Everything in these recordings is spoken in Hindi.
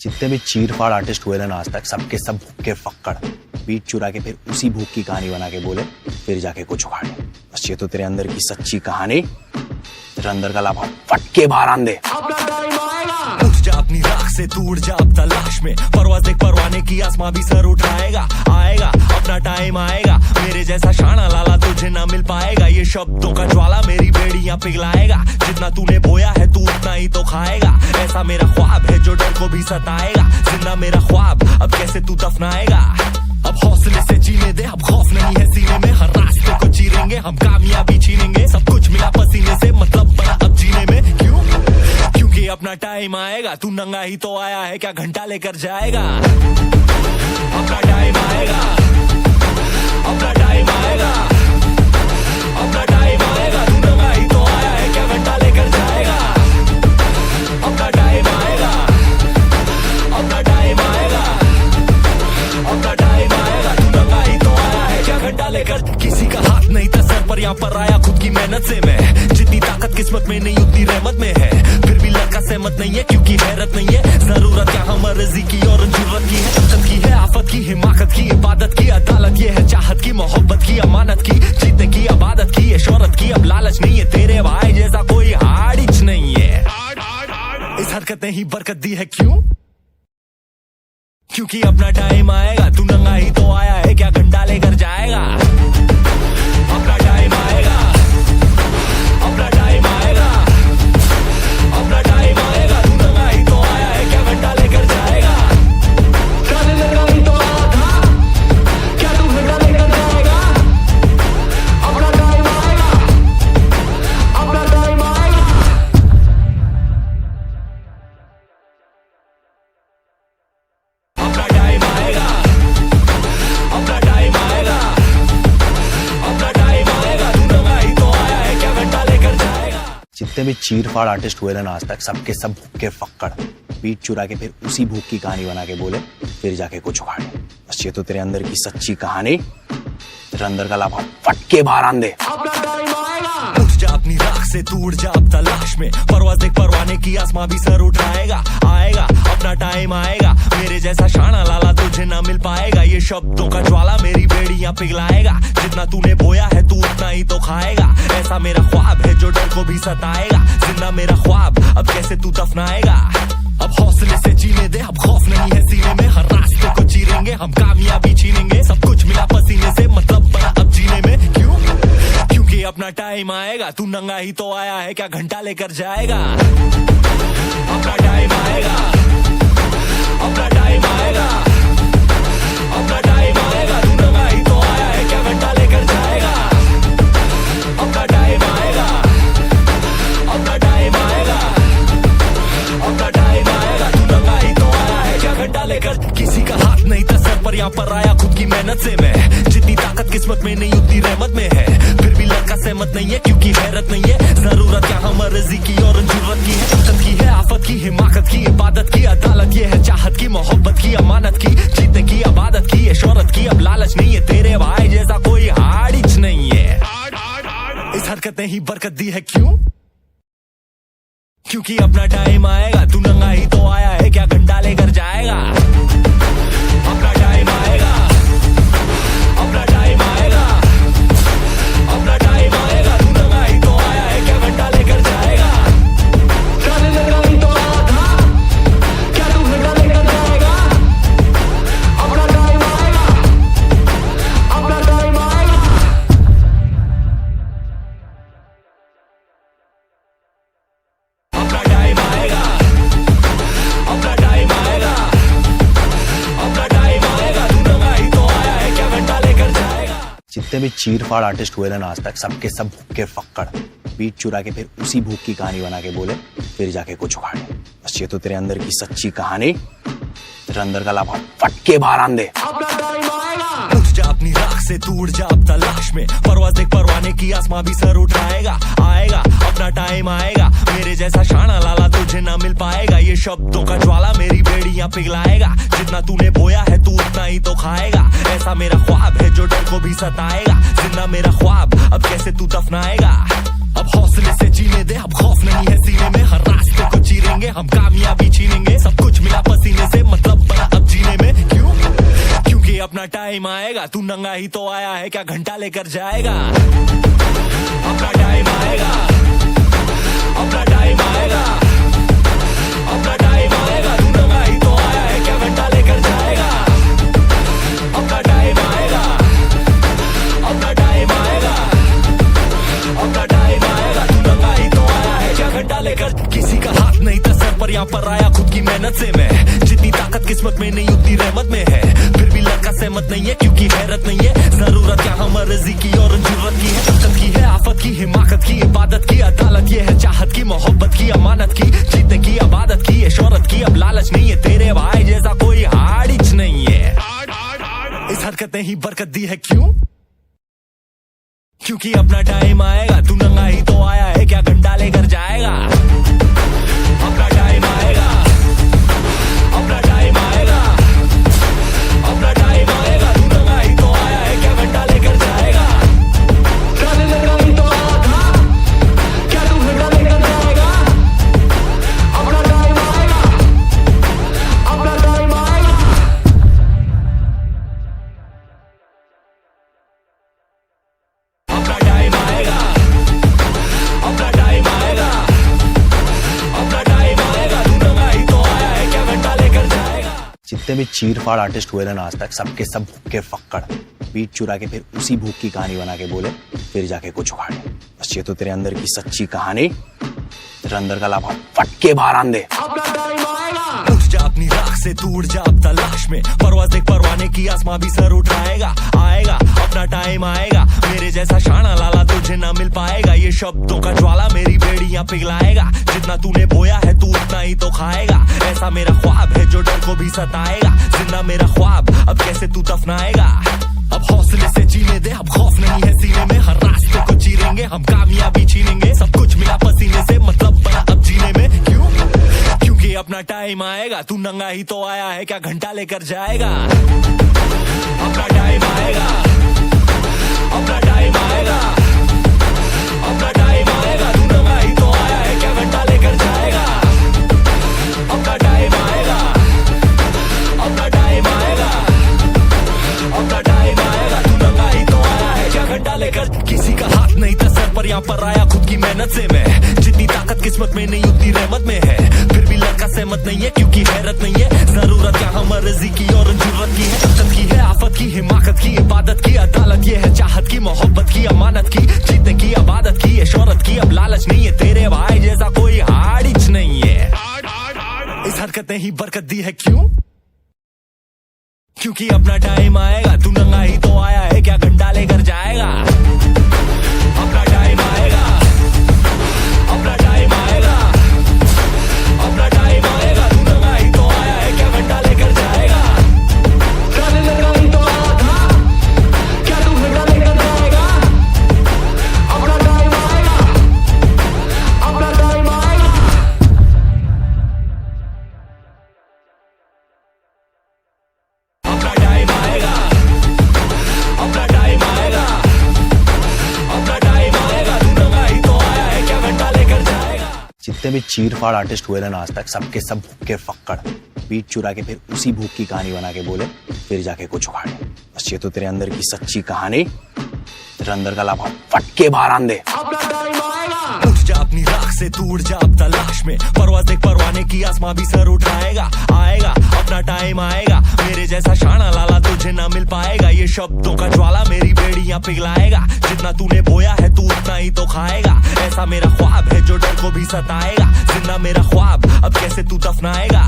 जितने भी चीर फाड़ आर्टिस्ट हुए थे ना आज तक, सबके सब भूखे फक्कड़ बीट चुरा के फिर उसी भूख की कहानी बना के बोले फिर जाके कुछ उखाड़े। बस ये तो तेरे अंदर की सच्ची कहानी, तेरे अंदर का लाभा फट के बाहर आन दे। उठ जा अपनी राख से, तू उड़ जा अब तलाश में, परवाज़ देख परवाने की, आसमां भी सर उठाएगा। आएगा अपना टाइम आएगा, मेरे जैसा शाना लाला तुझे ना मिल पाएगा। ये शब्दों का ज्वाला मेरी बेड़ियां पिघलाएगा, जितना तूने बोया है तू उतना ही तो खाएगा। ऐसा मेरा ख्वाब है जो डर को भी सताएगा, जिंदा मेरा ख्वाब अब कैसे तू दफनाएगा। अब हौसले से जीने दे, अब खौफ नहीं है सीने में, हर रास्ते को चीरेंगे हम, कामयाबी छीनेंगे। सब कुछ मिला पसीने से, मतलब बड़ा अब जीने में। क्यों? क्योंकि अपना टाइम आएगा, तू नंगा ही तो आया है, क्या घंटा लेकर जाएगा। अपना टाइम आएगा, अपना टाइम आएगा, अपना टाइम आएगा, तू नंगा ही तो आया है, क्या घंटा लेकर जाएगा। अपना टाइम आएगा, अपना टाइम आएगा, अपना टाइम आएगा, तू नंगा ही तो आया है, क्या घंटा लेकर। किसी का हाथ नहीं था सर पर, यहाँ पर आया खुद की मेहनत से मैं। जितनी ताकत किस्मत में नहीं उतनी रहमत में है, फिर भी लड़का सहमत नहीं है क्योंकि हैरत नहीं है। जरूरत यहाँ मर्जी की और जरूरत की है, चमचम की है, आफत की, हिमाकत की, इबादत की, अदालत ये है, चाहत की, मोहब्बत की, अमानत की, जीतने की, आबादत की, ये शोहरत की। अब लालच नहीं है, तेरे भाई जैसा कोई हाड़िच नहीं है। इस हरकत ने ही बरकत दी है। क्यों? क्योंकि अपना टाइम आएगा, तू नंगा ही तो आया है, क्या घंटा लेकर जाएगा। अपना टाइम आएगा, अपना टाइम आएगा, अपना टाइम आएगा, तू नंगा ही तो आया है, क्या घंटा लेकर जाएगा। नंगा ही तो आया था, क्या तू घंटा लेकर जाएगा। अपना टाइम आएगा, अपना टाइम आएगा, अपना टाइम आएगा, अपना टाइम आएगा, अपना टाइम आएगा, तू नंगा ही तो आया है, क्या घंटा लेकर जाएगा। जितने भी चीर फाड़ आर्टिस्ट हुए थे ना आज तक, सबके सब भूखे फक्कड़ बीट चुरा के फिर उसी भूख की कहानी बना के बोले फिर जाके कुछ उखाड़े। बस ये तो तेरे अंदर की सच्ची कहानी, तेरे अंदर का लाभा फट के बाहर आन दे। उठ जा अपनी राख से, तू उड़ जा अब तलाश में, परवाज़ देख परवाने की, आसमां भी सर उठाएगा। आएगा अपना टाइम आएगा, मेरे जैसा शाना लाला तुझे ना मिल पाएगा। ये शब्दों का ज्वाला मेरी बेड़ियां पिघलाएगा, जितना तूने बोया है तू उतना ही तो खाएगा। ऐसा मेरा ख्वाब है जो डर को भी सताएगा, जिंदा मेरा ख्वाब अब कैसे तू दफनाएगा। अब हौसले से जीने दे, अब खौफ नहीं है सीने में, हर रास्ते को चीरेंगे हम, कामयाबी छीनेंगे। सब कुछ मिला पसीने से, मतलब बड़ा अब जीने में। क्यों? क्योंकि अपना टाइम आएगा, तू नंगा ही तो आया है, क्या घंटा लेकर जाएगा। अपना टाइम आएगा, अपना टाइम आएगा, अपना टाइम आएगा, तू नंगा ही तो आया है, क्या घंटा लेकर जाएगा। अपना टाइम आएगा, अपना टाइम आएगा, अपना टाइम आएगा, तू नंगा ही तो आया है, क्या घंटा लेकर। किसी का हाथ नहीं था सर पर, यहाँ पर आया खुद की मेहनत से मैं। जितनी ताकत किस्मत में नहीं उतनी रहमत में है, फिर भी लड़का सहमत नहीं है क्योंकि हैरत नहीं है। जरूरत यहाँ मर्जी की और जरूरत की है, चमचम की है, आफत की, हिमाकत की, इबादत की, अदालत ये है, चाहत की, मोहब्बत की, अमानत की, जीतने की, आबादत की, ये शोहरत की। अब लालच नहीं है, तेरे भाई जैसा कोई हाड़िच नहीं है। इस हरकत ने ही बरकत दी है। क्यों? क्योंकि अपना टाइम आएगा, तू नंगा ही तो आया है, क्या घंटा लेकर जाएगा। अपना टाइम आएगा, अपना टाइम आएगा, अपना टाइम आएगा, तू नंगा ही तो आया है, क्या घंटा लेकर जाएगा। नंगा ही तो आया था, क्या तू घंटा लेकर जाएगा। अपना टाइम आएगा, अपना टाइम आएगा, अपना टाइम आएगा, अपना टाइम आएगा, अपना टाइम आएगा, तू नंगा ही तो आया है, क्या घंटा लेकर जाएगा। जितने भी चीर फाड़ आर्टिस्ट हुए थे ना आज तक, सबके सब भूखे फक्कड़ बीट चुरा के फिर उसी भूख की कहानी बना के बोले फिर जाके कुछ उखाड़े। बस ये तो तेरे अंदर की सच्ची कहानी, तेरे अंदर का लाभा फट के बाहर आन दे। उठ जा अपनी राख से, तू उड़ जा अब तलाश में, परवाज़ देख परवाने की, आसमां भी सर उठाएगा। आएगा अपना टाइम आएगा, मेरे जैसा शाना लाला तुझे ना मिल पाएगा। ये शब्दों का ज्वाला मेरी बेड़ियां पिघलाएगा, जितना तूने बोया है तू उतना ही तो खाएगा। ऐसा मेरा ख्वाब है जो डर को भी सताएगा, जिंदा मेरा ख्वाब अब कैसे तू दफनाएगा। अब हौसले से जीने दे, अब खौफ नहीं है सीने में, हर रास्ते को चीरेंगे हम, कामयाबी छीनेंगे। सब कुछ मिला पसीने से, अपना टाइम आएगा, तू नंगा ही तो आया है, क्या घंटा लेकर जाएगा। अपना टाइम आएगा, अपना टाइम आएगा, अपना टाइम आएगा, तू नंगा ही तो आया है, क्या घंटा लेकर जाएगा। अपना टाइम आएगा, अपना टाइम आएगा, अपना टाइम आएगा, तू नंगा ही तो आया है, क्या घंटा लेकर। किसी का हाथ नहीं था सर पर, यहाँ पर आया खुद की मेहनत से मैं। जितनी ताकत किस्मत में नहीं उतनी रहमत में है, फिर भी लड़का सहमत नहीं है क्योंकि हैरत नहीं है। जरूरत क्या हम मर्जी की और जरूरत की है, तकत की है, आफत की, हिमाकत की, इबादत की, अदालत ये है, चाहत की, मोहब्बत की, अमानत की, जीतने की, आबादत की, शोहरत की। अब लालच नहीं है, तेरे भाई जैसा कोई हाड़िच नहीं है। इस हरकत ने ही बरकत दी है, क्यों? क्योंकि अपना टाइम आएगा, तू नंगा ही तो आया है, क्या घंटा लेकर जाएगा। अपना टाइम आएगा, अपना टाइम आएगा, अपना टाइम आएगा, तू नंगा ही तो आया है, क्या घंटा लेकर जाएगा। नंगा ही तो आया था, क्या तू घंटा लेकर जाएगा। अपना टाइम आएगा, अपना टाइम आएगा, अपना टाइम आएगा, अपना टाइम आएगा, अपना टाइम आएगा, तू नंगा ही तो आया है, क्या घंटा लेकर जाएगा। जितने भी चीर फाड़ आर्टिस्ट हुए ना आज तक, सबके सब भूखे फक्कड़ बीट चुरा के फिर उसी भूख की कहानी बना के बोले, फिर जाके कुछ उखाड़े। बस ये तो तेरे अंदर की सच्ची कहानी, तेरे अंदर का लाभा फटके बाहर आन दे। अपना टाइम आएगा, उठ जा अपनी राख से, तू उड़ जा अब तलाश में, परवाज देख परवाने की, आसमां भी सर उठाएगा। आएगा अपना टाइम आएगा, मेरे जैसा शाना लाला तुझे ना मिल पाएगा। ये शब्दों का ज्वाला मेरी बेड़ियां पिघलाएगा, जितना तूने बोया है तू उतना ही तो खाएगा। ऐसा मेरा ख्वाब है जो डर को भी सताएगा, जिंदा मेरा ख्वाब अब कैसे तू दफनाएगा। अब हौसले से जीने दे, अब खौफ नहीं है सीने में, हर रास्ते को चीरेंगे हम, कामयाबी छीनेंगे, सब कुछ मिला पसीने से, मतलब बना अब जीने में। क्यों? क्योंकि अपना टाइम आएगा, तू नंगा ही तो आया है, क्या घंटा लेकर जाएगा। अपना टाइम आएगा, अपना टाइम आएगा, अपना टाइम आएगा, तू नंगा ही तो आया है, क्या घंटा लेकर जाएगा। अपना टाइम आएगा, अपना टाइम आएगा, अपना टाइम आएगा, तू नंगा ही तो आया है, क्या घंटा लेकर। किसी का हाथ नहीं था सर पर, यहाँ पर आया खुद की मेहनत से मैं। जितनी ताकत किस्मत में नहीं उतनी रहमत में है, फिर भी लड़का सहमत नहीं है क्योंकि हैरत नहीं है। जरूरत क्या हम मर्जी की और जरूरत की है, तकत की है, आफत की, हिमाकत की, इबादत की, अदालत ये है, चाहत की, मोहब्बत की, अमानत की, जीतने की, आबादत की, शोहरत की। अब लालच नहीं है, तेरे भाई जैसा कोई हाड़िच नहीं है। इस हरकत ने ही बरकत दी है, क्यों? क्योंकि अपना टाइम आएगा, तू नंगा ही तो आया है, क्या घंटा लेकर जाएगा। अपना टाइम आएगा, अपना टाइम आएगा, अपना टाइम आएगा, तू नंगा ही तो आया है, क्या घंटा लेकर जाएगा। नंगा ही तो आया था, क्या तू घंटा लेकर जाएगा। अपना टाइम आएगा, अपना टाइम आएगा, अपना टाइम आएगा, अपना टाइम आएगा, अपना टाइम आएगा, तू नंगा ही तो आया है, क्या घंटा लेकर जाएगा। जितने भी चीर फाड़ आर्टिस्ट हुए ना आज तक, सबके सब भूखे फक्कड़ बीट चुरा के फिर उसी भूख की कहानी बना के बोले, फिर जाके कुछ उखाड़े। बस ये तो तेरे अंदर की सच्ची कहानी, तेरे अंदर का लाभा फटके बाहर आन दे। अपना टाइम आएगा, उठ जा अपनी राख से, तू उड़ जा अब तलाश में, परवाज देख परवाने की, आसमां भी सर उठाएगा। आएगा अपना टाइम आएगा, मेरे जैसा शाना लाला तुझे ना मिल पाएगा। ये शब्दों का ज्वाला मेरी बेड़ियां पिघलाएगा, जितना तूने बोया है तू उतना ही तो खाएगा। ऐसा मेरा ख्वाब है जो डर को भी सताएगा, जिंदा मेरा ख्वाब अब कैसे तू दफनाएगा।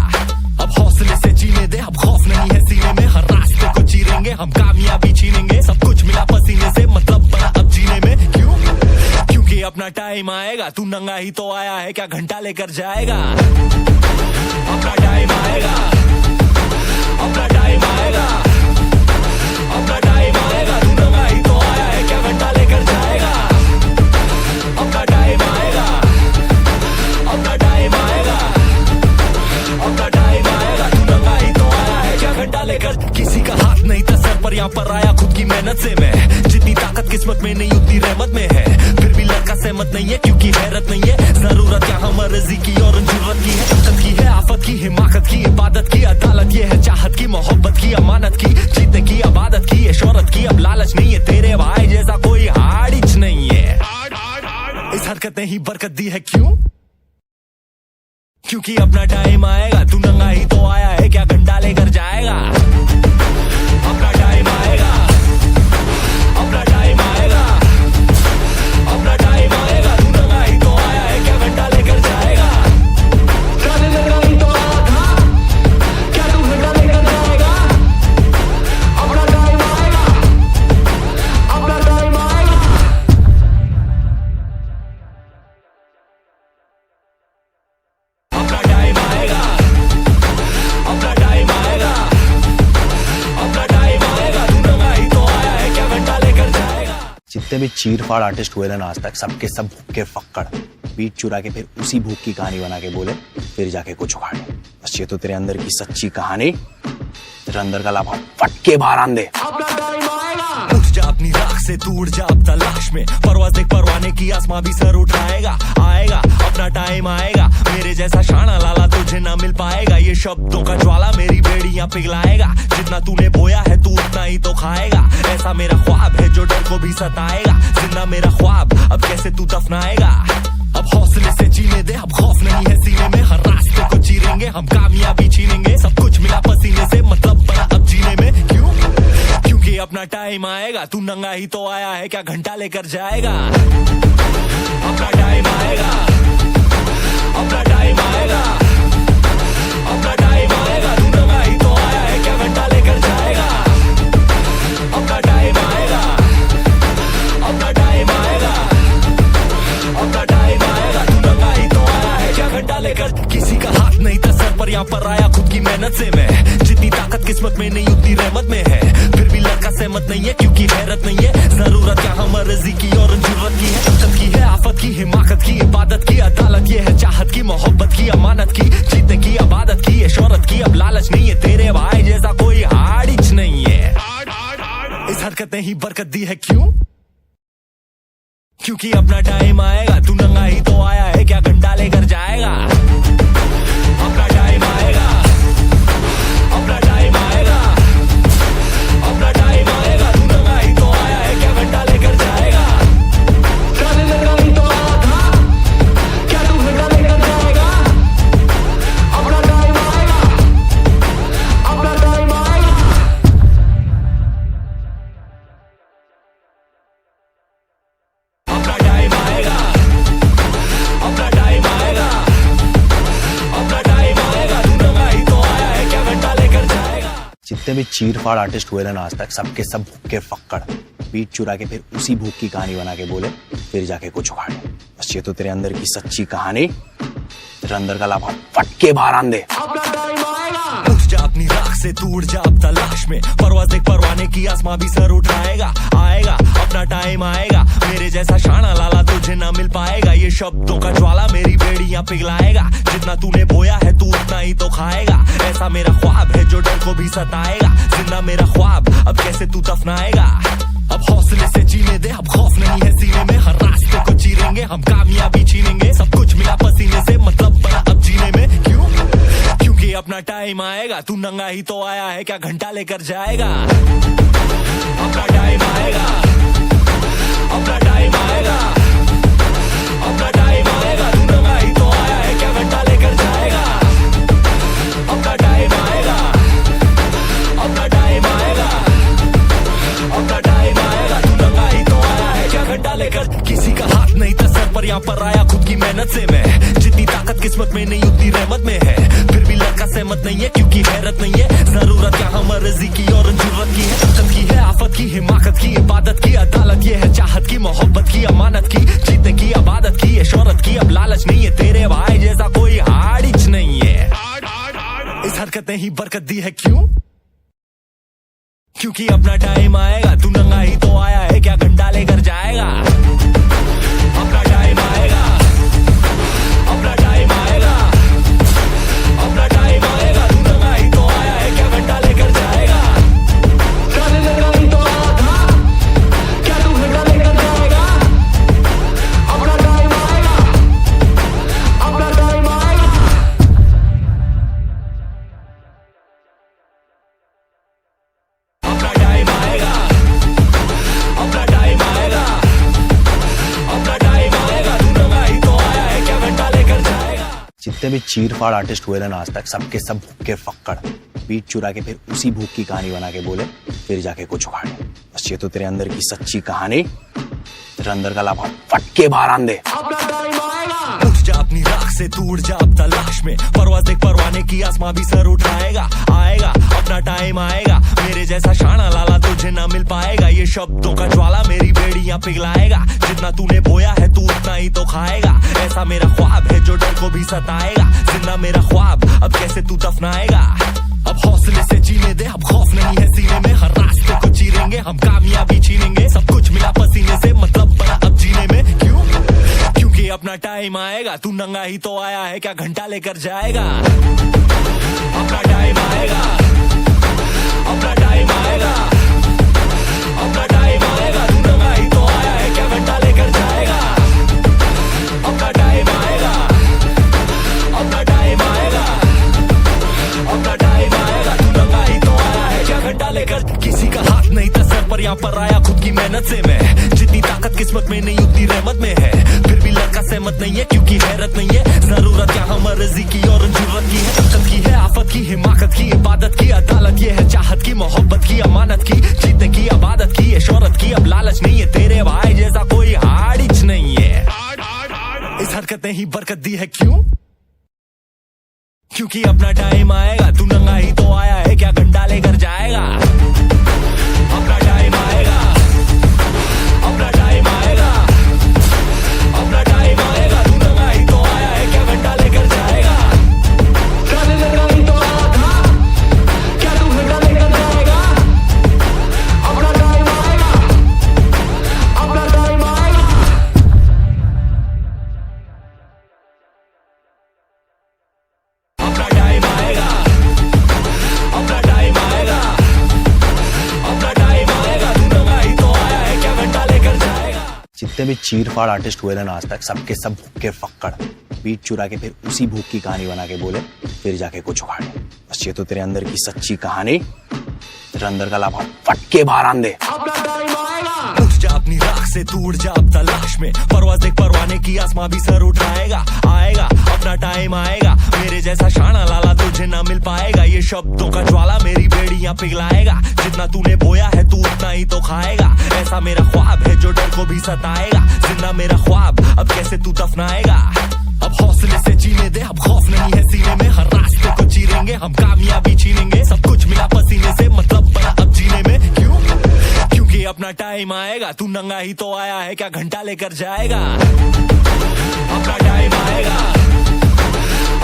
अब हौसले से जीने दे, अब खौफ नहीं है सीने में, हर रास्ते को चीरेंगे हम, कामयाबी छीनेंगे, सब कुछ मिला पसीने से, मतलब बना अब जीने में। क्यों? क्योंकि अपना टाइम आएगा, तू नंगा ही तो आया है, क्या घंटा लेकर जाएगा। अपना टाइम आएगा, अपना टाइम आएगा, अपना टाइम आएगा, तू नंगा ही तो आया है, क्या घंटा लेकर जाएगा। अपना टाइम आएगा, अपना टाइम आएगा, अपना टाइम आएगा, तू नंगा ही तो आया है, क्या घंटा लेकर। किसी का हाथ नहीं था सर पर, यहाँ पर आया खुद की मेहनत से मैं। जितनी ताकत किस्मत में नहीं उतनी रहमत में है, फिर भी लड़का सहमत नहीं है क्योंकि हैरत नहीं है। जरूरत क्या हम मर्जी की और जरूरत की है, तकत की है, आफत की, हिमाकत की, इबादत की, अदालत ये है, चाहत की, मोहब्बत की, अमानत की, जीतने की, आबादत नहीं बरकत दी है क्यों? क्योंकि अपना टाइम आएगा, तू नंगा ही तो आया है, क्या घंटा लेकर जाएगा? अपना टाइम आएगा, अपना टाइम आएगा, अपना टाइम आएगा, तू नंगा ही तो आया है, क्या घंटा लेकर जाएगा? नंगा ही तो आया था, क्या तू घंटा लेकर जाएगा? अपना टाइम आएगा, अपना टाइम आएगा, अपना टाइम आएगा, अपना टाइम आएगा, अपना टाइम आएगा, तू नंगा ही तो आया है, क्या घंटा लेकर जाएगा? जितने भी चीर फाड़ आर्टिस्ट हुए थे ना आज तक, सबके सब भूख के फक्कड़, बीट चुरा के फिर उसी भूख की कहानी बना के बोले, फिर जाके कुछ उखाड़े। बस ये तो तेरे अंदर की सच्ची कहानी, तेरे अंदर का लाभा फटके बाहर आन दे। अपना टाइम आएगा, उठ जा अपनी राख से, तू उड़ जा अब तलाश में, परवाज देख परवाने की, आसमां भी सर उठाएगा, आएगा अपना टाइम आएगा, मेरे जैसा शाना लाला तुझे ना मिल पाएगा, ये शब्दों का ज्वाला मेरी बेड़ियां पिघलाएगा, जितना तूने बोया है तू उतना ही तो खाएगा, ऐसा मेरा ख्वाब है जो डर को भी सताएगा, जिंदा मेरा ख्वाब अब कैसे तू दफनाएगा? अब हौसले से जीने दे, अब खौफ नहीं है सीने में, हर रास्ते को चीरेंगे हम, कामयाबी छीनेंगे, सब कुछ मिला पसीने से, मतलब बड़ा अब जीने में क्यों? क्योंकि अपना टाइम आएगा, तू नंगा ही तो आया है, क्या घंटा लेकर जाएगा? अपना टाइम आएगा, अपना टाइम आएगा, अपना टाइम आएगा, तू नंगा ही तो आया है, क्या घंटा लेकर जाएगा? अपना टाइम आएगा, अपना टाइम आएगा, अपना टाइम आएगा, तू नंगा ही तो आया है, क्या घंटा लेकर? किसी का हाथ नहीं था सर पर, यहाँ पर आया खुद की मेहनत से मैं, जितनी ताकत किस्मत में नहीं उतनी रहमत में है, फिर भी लड़का सहमत नहीं है क्योंकि हैरत नहीं है, जरूरत यहाँ मर्जी की और जरूरत की है, कष्ट की है, आफत की, हिमाकत की, इबादत की, अदालत ये है, चाहत की, मोहब्बत की, अमानत की, जीतने की, आबादत की, ये शोहरत की, अब लालच नहीं है, तेरे भाई जैसा कोई हाड़िच नहीं है, इस हरकत ने ही बरकत दी है क्यों? क्योंकि अपना टाइम आएगा, तू नंगा ही तो आया है, क्या घंटा लेकर जाएगा? अपना टाइम आएगा, अपना टाइम आएगा, अपना टाइम आएगा, तू नंगा ही तो आया है, क्या घंटा लेकर जाएगा? नंगा ही तो आया था, क्या तू घंटा लेकर जाएगा? अपना टाइम आएगा, अपना टाइम आएगा, अपना टाइम आएगा, अपना टाइम आएगा, अपना टाइम आएगा, तू नंगा ही तो आया है, क्या घंटा लेकर जाएगा? जितने भी चीर फाड़ आर्टिस्ट हुए थे ना आज तक, सबके सब भूख के फक्कड़, बीट चुरा के फिर उसी भूख की कहानी बना के बोले, फिर जाके कुछ उखाड़े। बस ये तो तेरे अंदर की सच्ची कहानी, तेरे अंदर का लाभा फटके बाहर आन दे। अपना टाइम आएगा, उठ जा अपनी राख से, तू उड़ जा अब तलाश में, परवाज देख परवाने की, आसमां भी सर उठाएगा, आएगा अपना टाइम आएगा, मेरे जैसा शाना लाला तुझे ना मिल पाएगा, ये शब्दों का ज्वाला मेरी बेड़ियां पिघलाएगा, जितना तूने बोया है तू उतना ही तो खाएगा, ऐसा मेरा ख्वाब है जो डर को भी सताएगा, जिंदा मेरा ख्वाब अब कैसे तू दफनाएगा? अब हौसले से जीने दे, अब खौफ नहीं है सीने में, हर रास्ते को चीरेंगे हम, कामयाबी छीनेंगे, सब कुछ मिला पसीने से, मतलब बड़ा अब जीने में क्यों? क्योंकि अपना टाइम आएगा, तू नंगा ही तो आया है, क्या घंटा लेकर जाएगा? अपना टाइम आएगा, अपना टाइम आएगा, अपना टाइम आएगा, तू नंगा ही तो आया है, क्या घंटा लेकर जाएगा? अपना टाइम आएगा, अपना टाइम आएगा, अपना टाइम आएगा, तू नंगा ही तो आया है, क्या घंटा लेकर? किसी का हाथ नहीं था सर पर, यहाँ पर आया खुद की मेहनत से मैं, जितनी ताकत किस्मत में नहीं उतनी रहमत में है, फिर भी लड़का सहमत नहीं है क्योंकि हैरत नहीं है, जरूरत यहाँ मर्जी की और जरूरत की है, कष्ट की है, आफत की, हिमाकत की, इबादत की, अदालत ये है, चाहत की, मोहब्बत की, अमानत की, जीतने की, आबादत की, ये शोहरत की, अब लालच नहीं है, तेरे भाई जैसा कोई हाड़िच नहीं है, इस हरकत ने ही बरकत दी है क्यों? क्योंकि अपना टाइम आएगा, तू नंगा ही तो आया है, क्या घंटा लेकर जाएगा? अपना टाइम आएगा, अपना टाइम आएगा, अपना टाइम आएगा, तू नंगा ही तो आया है, क्या घंटा लेकर जाएगा? नंगा ही तो आया था, क्या तू घंटा लेकर जाएगा? अपना टाइम आएगा, अपना टाइम आएगा, अपना टाइम आएगा, अपना टाइम आएगा, जितने भी चीर फाड़ आर्टिस्ट हुए ना आज तक, सबके सब भूख के फक्कड़, बीट चुरा के फिर उसी भूख की कहानी बना के बोले फिर जाके कुछ उखाड़े। बस ये तो तेरे अंदर की सच्ची कहानी, तेरे अंदर का लाभा फट के बाहर आन दे। उठ जा अपनी राख से, तू उड़ जा अब तलाश में, परवाज़ देख परवाने की, आसमां भी सर उठाएगा। आएगा अपना टाइम आएगा, मेरे जैसा शाना लाला तुझे ना मिल पाएगा। ये शब्दों का ज्वाला मेरी बेड़ियां पिघलाएगा, जितना तूने बोया है तू उतना ही तो खाएगा। ऐसा मेरा ख्वाब है जो डर को भी सताएगा, जिंदा मेरा ख्वाब अब कैसे तू दफनाएगा। अब हौसले से जीने दे, अब खौफ नहीं है सीने में, हर रास्ते को चीरेंगे हम, कामयाबी छीनेंगे। सब कुछ मिला पसीने से, मतलब बड़ा अब जीने में। क्यों? क्योंकि अपना टाइम आएगा, तू नंगा ही तो आया है, क्या घंटा लेकर जाएगा। अपना टाइम आएगा, अपना टाइम आएगा, अपना टाइम आएगा, तू नंगा ही तो आया है, क्या घंटा लेकर जाएगा। अपना टाइम आएगा, अपना टाइम आएगा, अपना टाइम आएगा, तू नंगा ही तो आया है, क्या घंटा लेकर। किसी का हाथ नहीं था सर पर, यहाँ पर आया खुद की मेहनत से मैं। जितनी ताकत किस्मत में नहीं उतनी रहमत में है, फिर भी लड़का सहमत नहीं है क्योंकि हैरत नहीं है। जरूरत यहाँ मर्जी की और जरूरत की है, तकत की है, आफत की, हिमाकत की, इबादत की, अदालत ये है, चाहत की, मोहब्बत की, अमानत की, जीतने की, आबादत की, ये शोहरत की। अब लालच नहीं है, तेरे भाई जैसा कोई हाड़िच नहीं है। इस हरकत ने ही बरकत दी है। क्यों? क्योंकि अपना टाइम आएगा, तू नंगा ही तो आया है, क्या घंटा लेकर जाएगा। अपना टाइम आएगा, अपना टाइम आएगा, अपना टाइम आएगा, तू नंगा ही तो आया है, क्या घंटा लेकर जाएगा। नंगा ही तो आया था, क्या तू घंटा लेकर जाएगा। अपना टाइम आएगा, अपना टाइम आएगा, अपना टाइम आएगा, अपना टाइम आएगा, अपना टाइम आएगा, तू नंगा ही तो आया है, क्या घंटा लेकर जाएगा। जितने भी चीर फाड़ आर्टिस्ट हुए ना आज तक, सबके सब भूख के फक्कड़, बीट चुरा के फिर उसी भूख की कहानी बना के बोले फिर जाके कुछ उखाड़े। बस ये तो तेरे अंदर की सच्ची कहानी, तेरे अंदर का लाभा फट के बाहर आन दे। उठ जा अपनी राख से, तू उड़ जा अब तलाश में, परवाज़ देख परवाने की, आसमां भी सर उठाएगा। आएगा अपना टाइम आएगा, मेरे जैसा शाना लाला तुझे ना मिल पाएगा। ये शब्दों का ज्वाला मेरी बेड़ियां पिघलाएगा, जितना तूने बोया है तू उतना ही तो खाएगा। ऐसा मेरा ख्वाब है जो डर को भी सताएगा, जिंदा मेरा ख्वाब अब कैसे तू दफनाएगा। अब हौसले से जीने दे, अब खौफ नहीं है सीने में, हर रास्ते को चीरेंगे हम, कामयाबी छीनेंगे। सब कुछ मिला पसीने से, मतलब बड़ा अब जीने में। क्यों? क्योंकि अपना टाइम आएगा, तू नंगा ही तो आया है, क्या घंटा लेकर जाएगा। अपना टाइम आएगा,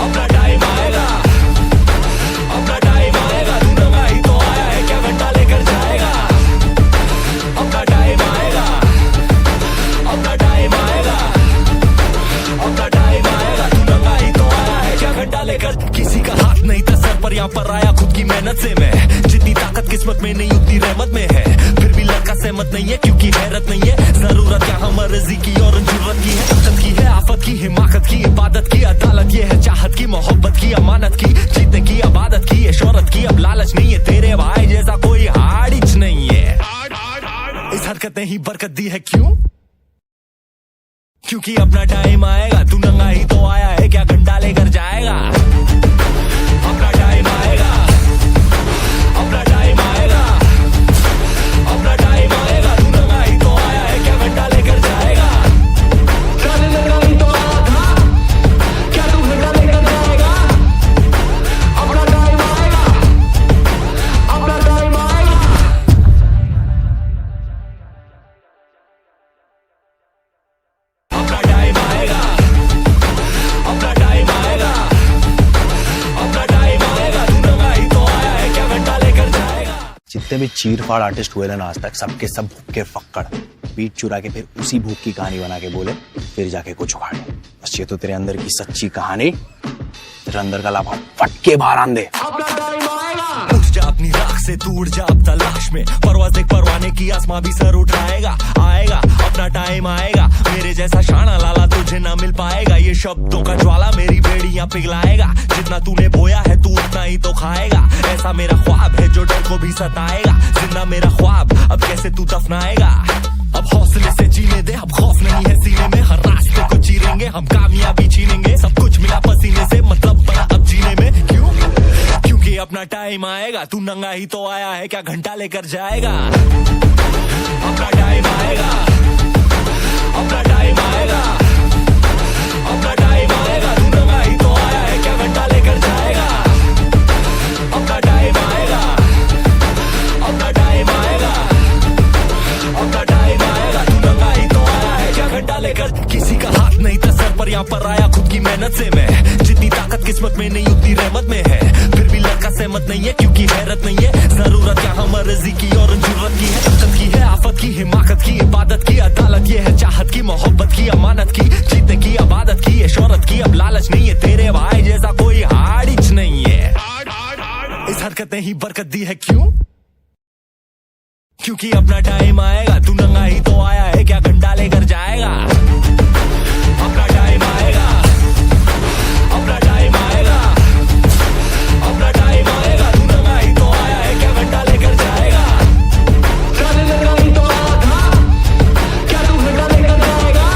अपना टाइम आएगा, अपना टाइम आएगा, तू नंगा ही तो आया है, क्या घंटा लेकर जाएगा। अपना टाइम आएगा, अपना टाइम आएगा, अपना टाइम आएगा, तू नंगा ही तो आया है, क्या घंटा लेकर। किसी का हाथ नहीं था सर पर, यहाँ पर आया खुद की मेहनत से मैं। जितनी ताकत किस्मत में नहीं उतनी रहमत में है, फिर भी लड़का सहमत नहीं है क्योंकि हैरत नहीं है। जरूरत यहाँ मर्जी की और जरूरत की है, तकत की है, आफत की, हिमाकत की, इबादत की, अदालत ये है, चाहत की, मोहब्बत की, अमानत की, जीतने की, आबादत की, ये शोहरत की। अब लालच नहीं है, तेरे भाई जैसा कोई हाड़िच नहीं है। इस हरकत ने ही बरकत दी है। क्यों? क्योंकि अपना टाइम आएगा, तू नंगा ही तो आया है, क्या घंटा लेकर जाएगा। अपना टाइम आएगा, अपना टाइम आएगा, अपना टाइम आएगा, तू नंगा ही तो आया है, क्या घंटा लेकर जाएगा। नंगा ही तो आया था, क्या तू घंटा लेकर जाएगा। अपना टाइम आएगा, अपना टाइम आएगा, अपना टाइम आएगा, अपना टाइम आएगा, अपना टाइम आएगा, तू नंगा ही तो आया है, क्या घंटा लेकर जाएगा। जितने भी चीर फाड़ आर्टिस्ट हुए ना आज तक, सबके सब भूख के फक्कड़, बीट चुरा के फिर उसी भूख की कहानी बना के बोले फिर जाके कुछ उखाड़े। बस ये तो तेरे अंदर की सच्ची कहानी, तेरे अंदर का लाभा फट के बाहर आन दे। उठ जा अपनी राख से, तू उड़ जा अब तलाश में, परवाज़ देख परवाने की, आसमां भी सर उठाएगा। आएगा अपना टाइम आएगा, मेरे जैसा शाना लाला तुझे ना मिल पाएगा। ये शब्दों का ज्वाला मेरी बेड़ियां पिघलाएगा, जितना तूने बोया है तू उतना ही तो खाएगा। ऐसा मेरा ख्वाब है जो डर को भी सताएगा, जिंदा मेरा ख्वाब अब कैसे तू दफनाएगा। अब हौसले से जीने दे, अब खौफ नहीं है सीने में, हर रास्ते को चीरेंगे हम, कामयाबी छीनेंगे, सब कुछ मिला पसीने से, मतलब बड़ा अब जीने में। क्यों? क्योंकि अपना टाइम आएगा, तू नंगा ही तो आया है, क्या घंटा लेकर जाएगा? अपना टाइम आएगा, अपना टाइम आएगा, अपना टाइम आएगा, तू नंगा ही तो आया है, क्या घंटा लेकर जाएगा? अपना टाइम आएगा, अपना टाइम आएगा, अपना टाइम आएगा, तू नंगा ही तो आया है, क्या घंटा लेकर? किसी का हाथ नहीं था सर पर, यहाँ पर आया खुद की मेहनत से मैं, जितनी ताकत किस्मत में नहीं उतनी रहमत में है, फिर भी लड़का सहमत नहीं है क्योंकि हैरत नहीं है, जरूरत यहाँ मर्जी की और जरूरत की है, ताकत की है, आफत की, हिमाकत की, इबादत की, अदालत ये है, चाहत की, मोहब्बत की, अमानत की, जीतने की, आबादत की, ये शोहरत की, अब लालच नहीं है, तेरे भाई जैसा कोई हाड़िच नहीं है, इस हरकत ने ही बरकत दी है। क्यों? क्योंकि अपना टाइम आएगा, तू नंगा ही तो आया है, क्या घंटा लेकर जाएगा? अपना टाइम आएगा, अपना टाइम आएगा, अपना टाइम आएगा, तू नंगा ही तो आया है, क्या घंटा लेकर जाएगा? नंगा ही तो आया था, क्या तू घंटा लेकर जाएगा?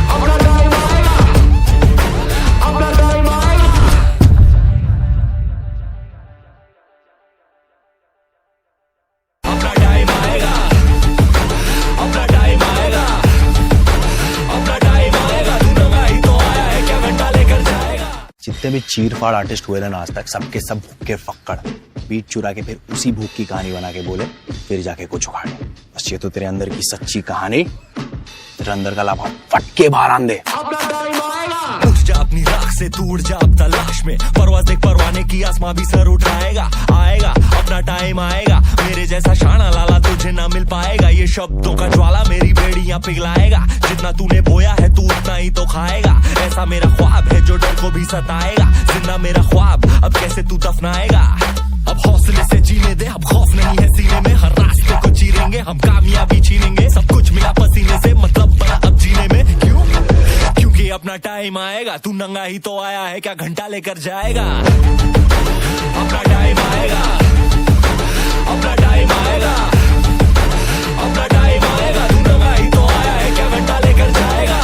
अपना टाइम आएगा, अपना टाइम आएगा, अपना टाइम आएगा, अपना टाइम आएगा, अपना टाइम आएगा, तू नंगा ही तो आया है, क्या घंटा लेकर जाएगा? जितने भी चीर फाड़ आर्टिस्ट हुए ना आज तक, सबके सब भूखे फक्कड़, बीट चुरा के फिर उसी भूख की कहानी बना के बोले, फिर जाके कुछ उखाड़े। बस ये तो तेरे अंदर की सच्ची कहानी, तेरे अंदर का लाभ फट के बाहर आन दे। उठ जा अपनी राख से, तू उड़ जा अब तलाश में, परवाज देख परवाने की, आसमां भी सर उठाएगा, आएगा अपना टाइम आएगा, मेरे जैसा शाना लाला तुझे ना मिल पाएगा, ये शब्दों का ज्वाला मेरी बेड़ियां पिघलाएगा, जितना तूने बोया है तू उतना ही तो खाएगा, ऐसा मेरा ख्वाब है जो डर को भी सताएगा, जिंदा मेरा ख्वाब अब कैसे तू दफनाएगा? अब हौसले से जीने दे, अब खौफ नहीं है सीने में, हर रास्ते को चीरेंगे हम, कामयाबी छीनेंगे, सब कुछ मिला पसीने से, मतलब बड़ा अब जीने में। क्यों? क्योंकि अपना टाइम आएगा, तू नंगा ही तो आया है, क्या घंटा लेकर जाएगा? अपना टाइम आएगा, अपना टाइम आएगा, अपना टाइम आएगा, तू नंगा ही तो आया है, क्या घंटा लेकर जाएगा?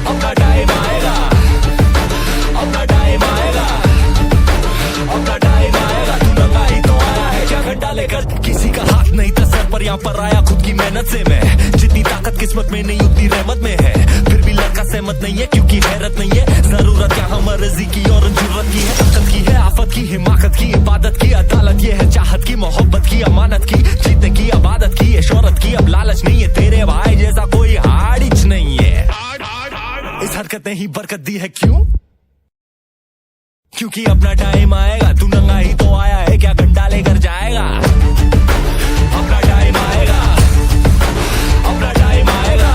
अपना टाइम आएगा, अपना टाइम आएगा, अपना टाइम आएगा, तू नंगा ही तो आया है, क्या घंटा लेकर? किसी का हाथ नहीं था सर पर, यहाँ पर आया खुद की मेहनत से मैं, जितनी ताकत किस्मत में नहीं उतनी रहमत में है, फिर भी लड़का सहमत नहीं है क्योंकि हैरत नहीं है, जरूरत यहाँ मर्जी की और जरूरत की है, ताकत की है, आफत की, हिमाकत की, इबादत की, अदालत ये है, चाहत की, मोहब्बत की, अमानत की, जीतने की, आबादत की, ये शोहरत की, अब लालच नहीं है, तेरे भाई जैसा कोई हाड़िच नहीं है, इस हरकत ने ही बरकत दी है। क्यों? क्योंकि अपना टाइम आएगा, तू नंगा ही तो आया है, क्या घंटा लेकर जाएगा? अपना टाइम आएगा, अपना टाइम आएगा,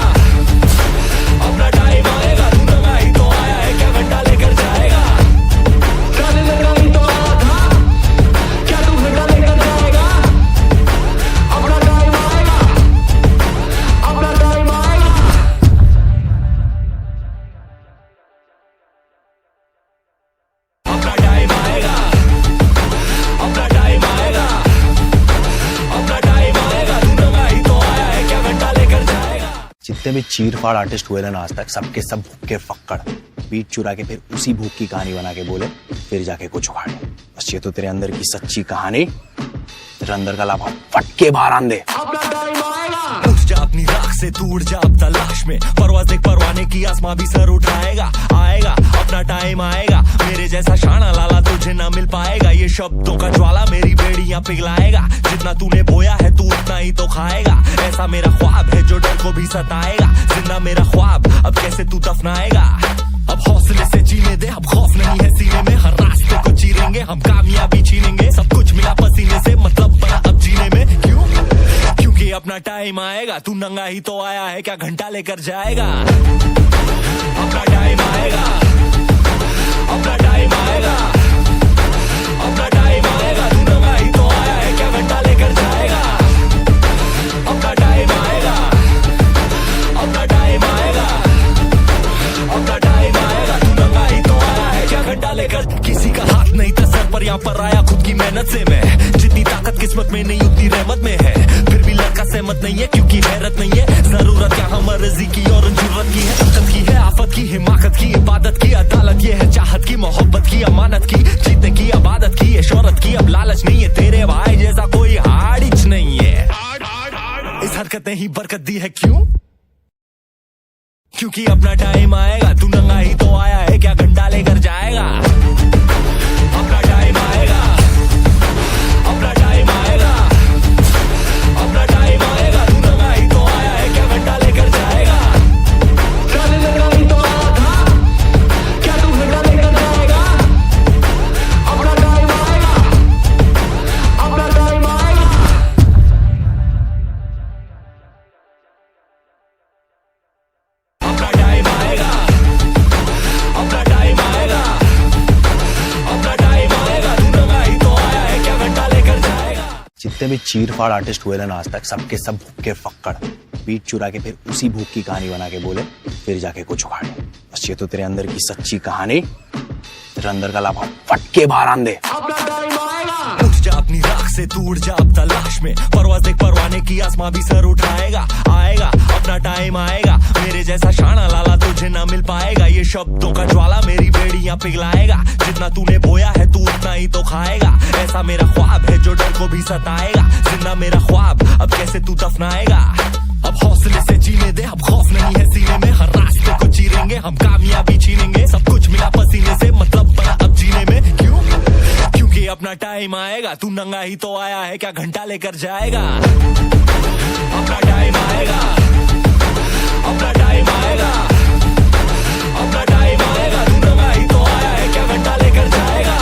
अपना टाइम आएगा, तू नंगा ही तो आया है, क्या घंटा लेकर जाएगा? नंगा ही तो आया था, क्या तू घंटा लेकर जाएगा? अपना टाइम आएगा, अपना टाइम आएगा, अपना टाइम आएगा, अपना टाइम आएगा, अपना टाइम आएगा, तू नंगा ही तो आया है, क्या घंटा लेकर जाएगा? जितने भी चीर फाड़ आर्टिस्ट हुए ना आज तक, सबके सब भूखे फक्कड़, बीट चुरा के फिर उसी भूख की कहानी बना के बोले, फिर जाके कुछ उखाड़े। बस ये तो तेरे अंदर की सच्ची कहानी, तेरे अंदर का लाभ फट के बाहर आन दे। उठ जा अपनी राख से, तू उड़ जा अब तलाश में, परवाज देख परवाने की, आसमां भी सर उठाएगा, आएगा अपना टाइम आएगा, मेरे जैसा शाना लाला तुझे ना मिल पाएगा, ये शब्दों का ज्वाला मेरी बेड़ियां पिघलाएगा, जितना तूने बोया है तू उतना ही तो खाएगा, ऐसा मेरा ख्वाब है जो डर को भी सताएगा, जिंदा मेरा ख्वाब अब कैसे तू दफनाएगा? अब हौसले से जीने दे, अब खौफ नहीं है सीने में, हर रास्ते को चीरेंगे हम, कामयाबी छीनेंगे, सब कुछ मिला पसीने से, मतलब बड़ा अब जीने में। क्यों? क्योंकि अपना टाइम आएगा, तू नंगा ही तो आया है, क्या घंटा लेकर जाएगा? अपना टाइम आएगा, अपना टाइम आएगा, अपना टाइम आएगा, तू नंगा ही तो आया है, क्या घंटा लेकर जाएगा? अपना टाइम आएगा, अपना टाइम आएगा, अपना टाइम आएगा, तू नंगा ही तो आया है, क्या घंटा लेकर? किसी का हाथ नहीं था सर पर, यहाँ पर आया खुद की मेहनत से मैं, जितनी ताकत किस्मत में नहीं उतनी रहमत में है, फिर भी लड़का सहमत नहीं है क्योंकि हैरत नहीं है। जरूरत यहाँ मर्जी की और जरूरत की है, ताकत की है, आफत की, हिमाकत की, इबादत की, अदालत ये है, चाहत की, मोहब्बत की, अमानत की, जीतने की, आबादत की, शोहरत की। अब लालच नहीं है, तेरे भाई जैसा कोई हाड़िच नहीं है। इस हरकत ने ही बरकत दी है, क्यों? क्योंकि अपना टाइम आएगा, तू नंगा ही तो आया है, क्या घंटा लेकर जाएगा? अपना टाइम आएगा, अपना टाइम आएगा, अपना टाइम आएगा, तू नंगा ही तो आया है, क्या घंटा लेकर जाएगा? कल नंगा ही तो आया था, क्या तू घंटा लेकर जाएगा? अपना टाइम आएगा, अपना टाइम आएगा, अपना टाइम आएगा, अपना टाइम आएगा, अपना टाइम आएगा, तू नंगा ही तो आया है, क्या घंटा लेकर जाएगा? जितने भी चीर फाड़ आर्टिस्ट हुए ना आज तक, सबके सब भूख के फक्कड़, पीठ चुरा के फिर उसी भूख की कहानी बना के बोले, फिर जाके कुछ उखाड़े। बस ये तो तेरे अंदर की सच्ची कहानी, तेरे अंदर का लाभा फटके बाहर आन दे। अपना टाइम आएगा, उठ जा अपनी राख से, तू उड़ जा अब तलाश में, परवाज देख परवाने की, आसमां भी सर उठाएगा, आएगा अपना टाइम आएगा, मेरे जैसा शाना लाला तुझे ना मिल पाएगा, ये शब्दों का ज्वाला मेरी बेड़ियां पिघलाएगा, जितना तूने बोया है तू उतना ही तो खाएगा, ऐसा मेरा ख्वाब है जो डर को भी सताएगा, जिंदा मेरा ख्वाब अब कैसे तू दफनाएगा? अब हौसले से जीने दे, अब खौफ नहीं है सीने में, हर रास्ते को चीरेंगे हम, कामयाबी छीनेंगे, सब कुछ मिला पसीने से, मतलब बना अब जीने में, क्यों? क्योंकि अपना टाइम आएगा, तू नंगा ही तो आया है, क्या घंटा लेकर जाएगा? अपना टाइम आएगा, अपना टाइम आएगा, अपना टाइम आएगा, तू नंगा ही तो आया है, क्या घंटा लेकर जाएगा?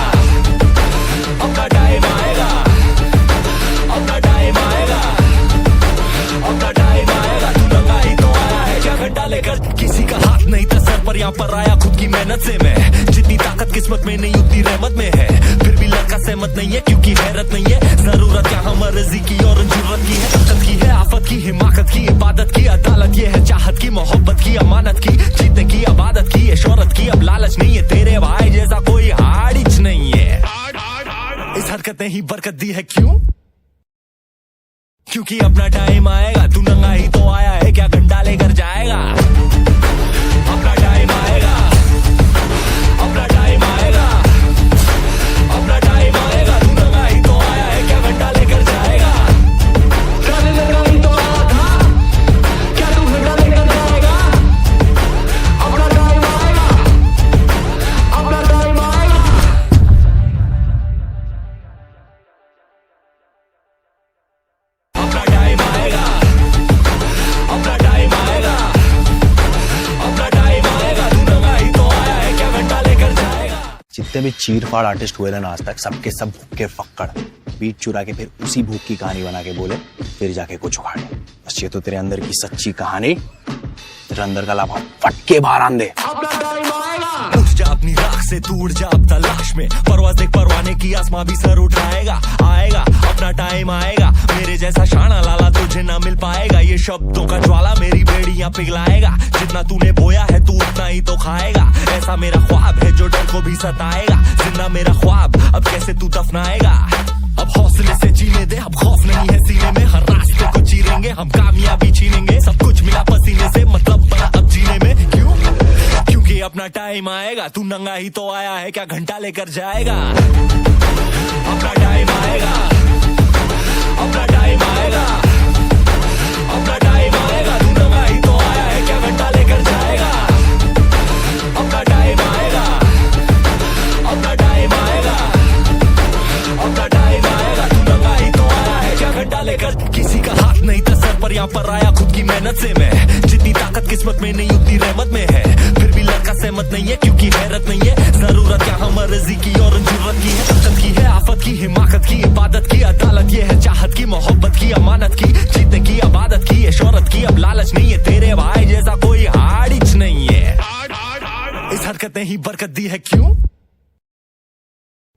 अपना टाइम आएगा, अपना टाइम आएगा, अपना टाइम आएगा, तू नंगा ही तो आया है, क्या घंटा लेकर? किसी का हाथ नहीं था सर पर, यहाँ पर आया खुद की मेहनत से मैं, जितनी ताकत किस्मत में नहीं उतनी रहमत में है, फिर भी लड़का सहमत नहीं है क्योंकि हैरत नहीं है। जरूरत यहाँ मर्जी की और जरूरत की है, ताकत की है, आफत की, हिमाकत की, इबादत की, अदालत ये है, चाहत की, मोहब्बत की, अमानत की, जीतने की, आबादत की, शोहरत की। अब लालच नहीं है, तेरे भाई जैसा कोई हाड़िच नहीं है। इस हरकत ने ही बरकत दी है, क्यों? क्योंकि अपना टाइम आएगा, तू नंगा ही तो आया है, क्या घंटा लेकर जाएगा? अपना टाइम आएगा, अपना टाइम आएगा, अपना टाइम आएगा, तू नंगा ही तो आया है, क्या घंटा लेकर जाएगा? कल नंगा ही तो आया था, क्या तू घंटा लेकर जाएगा? अपना टाइम आएगा, अपना टाइम आएगा, अपना टाइम आएगा, अपना टाइम आएगा, अपना टाइम आएगा, तू नंगा ही तो आया है, क्या घंटा लेकर जाएगा? जितने भी चीर फाड़ आर्टिस्ट हुए ना आज तक, सबके सब भूख के फक्कड़, पीठ चुरा के फिर उसी भूख की कहानी बना के बोले, फिर जाके कुछ उखाड़े। बस ये तो तेरे अंदर की सच्ची कहानी, तेरे अंदर का लाभा फटके बाहर आन दे। अपना टाइम आएगा, उठ जा अपनी राख से, तू उड़ जा अब तलाश में, परवाज देख परवाने की, आसमां भी सर उठाएगा, आएगा अपना टाइम आएगा, मेरे जैसा शाना लाला तुझे ना मिल पाएगा, ये शब्दों का ज्वाला मेरी बेड़ियां पिघलाएगा, जितना तूने बोया है तू उतना ही तो खाएगा, ऐसा मेरा ख्वाब है जो डर को भी सताएगा, जिंदा मेरा ख्वाब अब कैसे तू दफनाएगा? अब हौसले से जीने दे, अब खौफ नहीं है सीने में, हर रास्ते को चीरेंगे हम, कामयाबी छीनेंगे, सब कुछ मिला पसीने से, मतलब बना अब जीने में, क्यों? क्योंकि अपना टाइम आएगा, तू नंगा ही तो आया है, क्या घंटा लेकर जाएगा? अपना टाइम आएगा, अपना टाइम आएगा, अपना टाइम आएगा, तू नंगा ही तो आया है, क्या घंटा लेकर जाएगा? अपना टाइम आएगा, अपना टाइम आएगा, अपना टाइम आएगा, तू नंगा ही तो आया है, क्या घंटा लेकर? किसी का हाथ नहीं था सर पर, यहाँ पर आया खुद की मेहनत से मैं, जितनी ताकत किस्मत में नहीं उतनी रहमत में है, फिर भी लड़का सहमत नहीं है क्योंकि हैरत नहीं है। जरूरत यहाँ मर्जी की और जरूरत की है, ताकत की है, आफत की, हिमाकत की, इबादत की, अदालत ये है, चाहत की, मोहब्बत की, अमानत की, जीतने की, आबादत की, शोहरत की। अब लालच नहीं है, तेरे भाई जैसा कोई हाड़िच नहीं है। इस हरकत ने ही बरकत दी है, क्यों?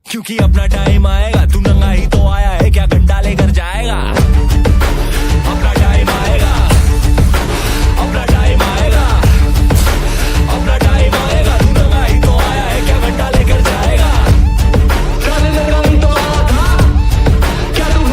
क्योंकि अपना टाइम आएगा, तू नंगा ही तो आया है, क्या घंटा लेकर जाएगा? अपना टाइम आएगा, अपना टाइम आएगा, अपना टाइम आएगा, तू नंगा ही तो आया है, क्या घंटा लेकर जाएगा? कल नंगा ही तो आया था, क्या तू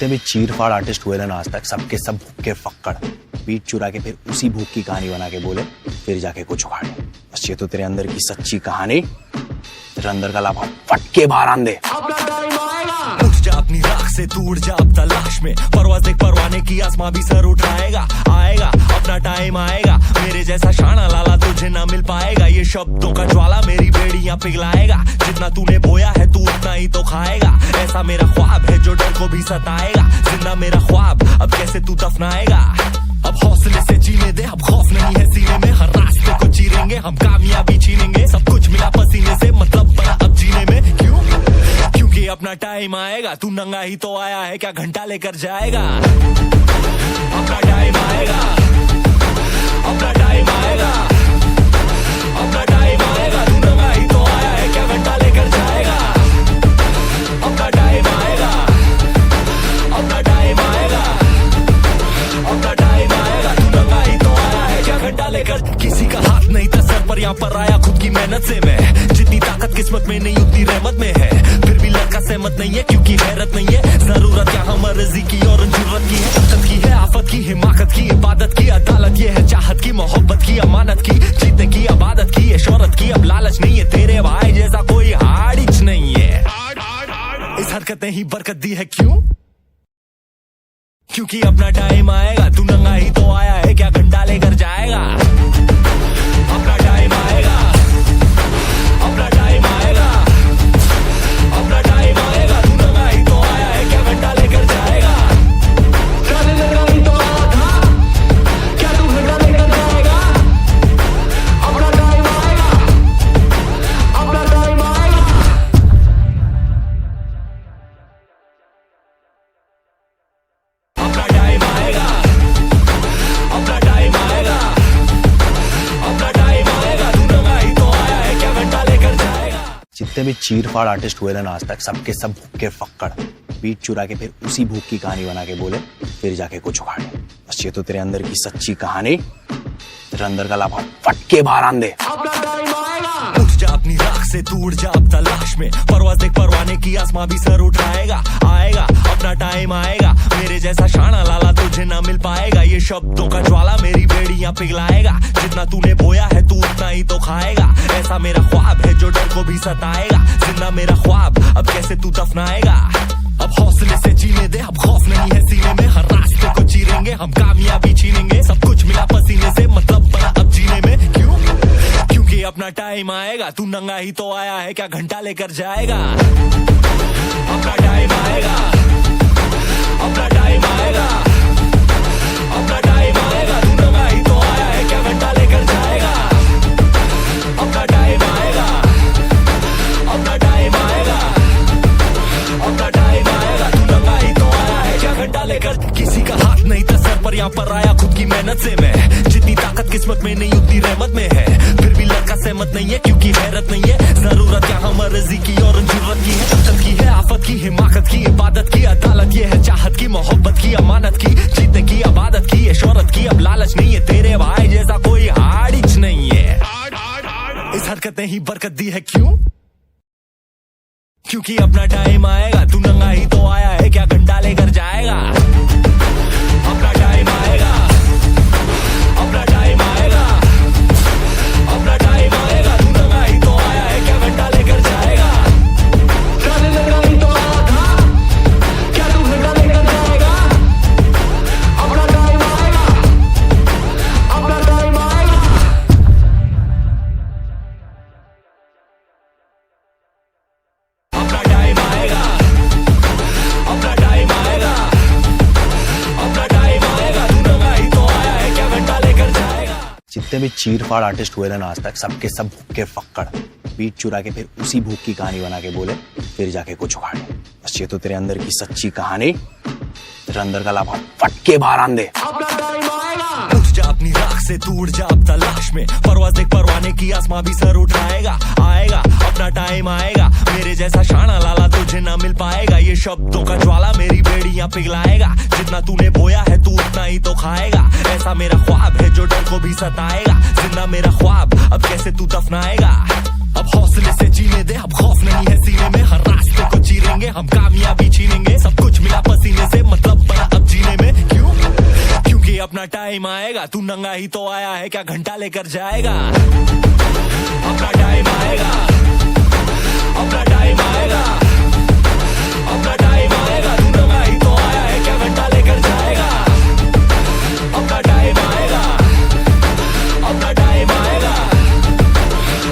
जितने भी चीर फाड़ आर्टिस्ट हुए ना आज तक सबके सब भूख के फक्कड़ बीट चुरा के फिर उसी भूख की कहानी बना के बोले फिर जाके कुछ उखाड़े। बस ये तो तेरे अंदर की सच्ची कहानी, तेरे अंदर का लाभा फट के बाहर आन दे। उठ जा अपनी राख से, तू उड़ जा अब तलाश में, परवाज देख परवाने की, आसमां भी सर उठाएगा। आएगा अपना टाइम आएगा, मेरे जैसा शाना लाला तुझे ना मिल पाएगा। ये शब्दों का ज्वाला मेरी बेड़ियां पिघलाएगा, जितना तूने बोया है तू उतना ही तो खाएगा। ऐसा मेरा ख्वाब है जो डर को भी सताएगा, जिंदा मेरा ख्वाब अब कैसे तू दफनाएगा। अब हौसले से जीने दे, अब खौफ नहीं है सीने में, हर रास्ते को चीरेंगे हम, कामयाबी छीनेंगे। सब कुछ मिला पसीने से, मतलब बड़ा अब जीने में। क्यों? क्योंकि अपना टाइम आएगा, तू नंगा ही तो आया है, क्या घंटा लेकर जाएगा। अपना टाइम आएगा, अपना टाइम आएगा, अपना टाइम आएगा, तू नंगा ही तो आया है, क्या घंटा लेकर जाएगा। अपना टाइम आएगा, अपना टाइम आएगा, अपना टाइम आएगा, तू नंगा ही तो आया है, क्या घंटा लेकर। किसी का हाथ नहीं था सर पर, यहाँ पर आया खुद की मेहनत से मैं। जितनी ताकत किस्मत में नहीं उतनी रहमत में है, फिर भी लड़का सहमत नहीं है क्योंकि हैरत नहीं है। जरूरत यहाँ मर्जी की और जरूरत की है, ताकत की है, आफत की, हिमाकत की, इबादत की, अदालत ये है, चाहत की, मोहब्बत की, अमानत की, जीतने की, आबादत की, ये शोहरत की। अब लालच नहीं है, तेरे भाई जैसा कोई हाड़िच नहीं है। इस हरकत ने ही बरकत दी है। क्यों? क्योंकि अपना टाइम आएगा, तू नंगा ही तो आया है, क्या घंटा लेकर जाएगा। अपना टाइम आएगा, अपना टाइम आएगा, अपना टाइम आएगा, तू नंगा ही तो आया है, क्या घंटा लेकर जाएगा। नंगा ही तो आया था, क्या तू घंटा लेकर जाएगा। अपना टाइम आएगा, अपना टाइम आएगा, अपना टाइम आएगा, अपना टाइम आएगा, अपना टाइम आएगा, तू नंगा ही तो आया है, क्या घंटा लेकर जाएगा। जितने भी चीर फाड़ आर्टिस्ट हुए ना आज तक सबके सब भूख के फक्कड़ बीट चुरा के फिर उसी भूख की कहानी बना के बोले फिर जाके कुछ उखाड़े। बस ये तो तेरे अंदर की सच्ची कहानी, तेरे अंदर का लाभा फट के बाहर आन दे। उठ जा अपनी राख से, तू उड़ जा अब तलाश में, परवाज देख परवाने की, आसमां भी सर उठाएगा। आएगा अपना टाइम आएगा, मेरे जैसा शाना लाला तुझे ना मिल पाएगा। ये शब्दों का ज्वाला मेरी बेड़ियां पिघलाएगा, जितना तूने बोया है तू उतना ही तो खाएगा। ऐसा मेरा ख्वाब है जो डर को भी सताएगा, जिंदा मेरा ख्वाब अब कैसे तू दफनाएगा। अब हौसले से जीने दे, अब खौफ नहीं है सीने में, हर रास्ते को चीरेंगे हम, कामयाबी छीनेंगे। सब कुछ मिला पसीने से, मतलब बड़ा अब जीने में। क्यों? क्योंकि अपना टाइम आएगा, तू नंगा ही तो आया है, क्या घंटा लेकर जाएगा। अपना टाइम आएगा, अपना टाइम आएगा, अपना टाइम आएगा, तू नंगा ही तो आया है, क्या घंटा लेकर जाएगा। अपना टाइम आएगा, अपना टाइम आएगा, अपना टाइम आएगा, तू नंगा ही तो आया है, क्या घंटा लेकर। किसी का हाथ नहीं था सर पर, यहाँ पर आया खुद की मेहनत से मैं। जितनी ताकत किस्मत में नहीं उतनी रहमत में है, फिर भी लड़का सहमत नहीं है क्योंकि हैरत नहीं है। जरूरत यहाँ मर्जी की और जरूरत की है, ताकत की है, आफत की, हिमाकत की, इबादत की, अदालत ये है, चाहत की, मोहब्बत की, अमानत की, जीतने की, आबादत की, ये शोहरत की। अब लालच नहीं है, तेरे भाई जैसा कोई हाड़िच नहीं है। इस हरकत ने ही बरकत दी है। क्यों? क्योंकि अपना टाइम आएगा, तू नंगा ही तो आया है, क्या घंटा लेकर जाएगा। अपना टाइम आएगा, अपना टाइम आएगा, अपना टाइम आएगा, तू नंगा ही तो आया है, क्या घंटा लेकर जाएगा। नंगा ही तो आया था, क्या तू घंटा लेकर जाएगा। अपना टाइम आएगा, अपना टाइम आएगा, अपना टाइम आएगा, अपना टाइम आएगा, अपना टाइम आएगा, तू नंगा ही तो आया है, क्या घंटा लेकर जाएगा। जितने भी चीर फाड़ आर्टिस्ट हुए ना आज तक सबके सब भूख के फक्कड़ बीट चुरा के फिर उसी भूख की कहानी बना के बोले फिर जाके कुछ उखाड़े। बस ये तो तेरे अंदर की सच्ची कहानी, तेरे अंदर का लाभा फट के बाहर आन दे। उठ जा अपनी राख से, तू उड़ जा अब तलाश में, परवाज देख परवाने की, आसमां भी सर उठाएगा। आएगा अपना टाइम आएगा, मेरे जैसा शाना लाला तुझे ना मिल पाएगा। ये शब्दों का ज्वाला मेरी बेड़ियां पिघलाएगा, जितना तूने बोया है तू उतना ही तो खाएगा। ऐसा मेरा ख्वाब है जो डर को भी सताएगा, जिंदा मेरा ख्वाब अब कैसे तू दफनाएगा। अब अब हौसले से जीने दे, अब खौफ नहीं है सीने में, हर रास्ते को चीरेंगे हम, कामयाबी छीनेंगे, सब कुछ मिला पसीने से, मतलब बड़ा अब जीने में। क्यों? क्योंकि अपना टाइम आएगा, तू नंगा ही तो आया है, क्या घंटा लेकर जाएगा? अपना टाइम आएगा, अपना टाइम आएगा, अपना टाइम आएगा, तू नंगा ही तो आया है, क्या घंटा लेकर जाएगा? अपना टाइम आएगा, अपना टाइम आएगा,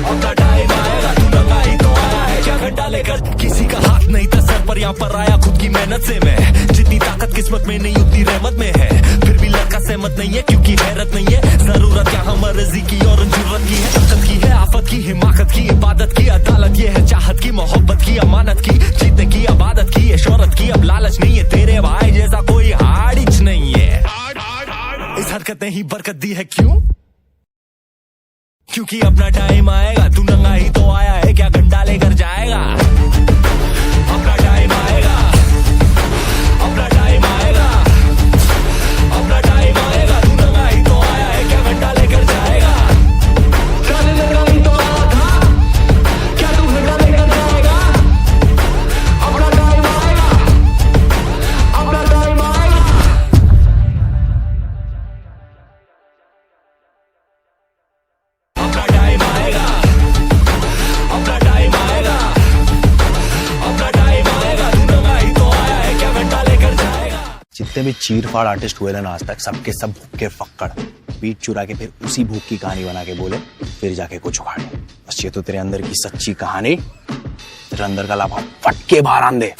अपना टाइम आएगा, तू नंगा ही तो आया है, क्या घंटा लेकर? किसी का हाथ नहीं था सर पर, यहाँ पर आया खुद की मेहनत से मैं, जितनी ताकत किस्मत में नहीं उतनी रहमत में है, फिर भी लड़का सहमत नहीं है क्योंकि हैरत नहीं है, जरूरत यहाँ मर्जी की और जरूरत की है, ताकत की है, आफत की, हिमाकत की, इबादत की, अदालत ये है, चाहत की, मोहब्बत की, अमानत की, जीतने की, आबादत की, ये शोहरत की, अब लालच नहीं है, तेरे भाई जैसा कोई हाड़िच नहीं है, इस हरकत ने ही बरकत दी है। क्यों? क्योंकि अपना टाइम आएगा, तू नंगा ही तो आया है, क्या घंटा लेकर जाएगा? अपना टाइम आएगा, अपना टाइम आएगा, अपना टाइम आएगा, तू नंगा ही तो आया है, क्या घंटा लेकर जाएगा? चल नंगा ही तो आया था, क्या तू घंटा लेकर जाएगा? अपना टाइम आएगा, अपना टाइम आएगा, अपना टाइम आएगा, अपना टाइम आएगा, अपना टाइम आएगा, तू नंगा ही तो आया है, क्या घंटा लेकर जाएगा? जितने भी चीर फाड़ आर्टिस्ट हुए ना आज तक, सबके सब भूखे फक्कड़, बीट चुरा के फिर उसी भूख की कहानी बना के बोले, फिर जाके कुछ उखाड़े। बस ये तो तेरे अंदर की सच्ची कहानी, तेरे अंदर का लाभा फट के बाहर आन दे।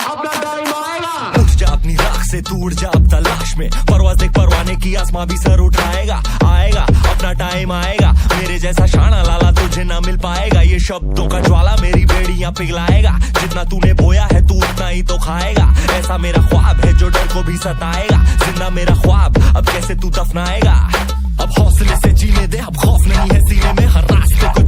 उठ जा अपनी राख से, तू उड़ जा अब तलाश में, परवाज़ देख परवाने की, आसमां भी सर उठाएगा, आएगा अपना टाइम आएगा, मेरे जैसा शाना लाला तुझे ना मिल पाएगा, ये शब्दों का ज्वाला मेरी बेड़ियां पिघलाएगा, जितना तूने बोया है तू उतना ही तो खाएगा, ऐसा मेरा ख्वाब है जो डर को भी सताएगा, जिंदा मेरा ख्वाब अब कैसे तू दफनाएगा? अब हौसले से जीने दे, अब खौफ नहीं है सीने में, हर रास्ते को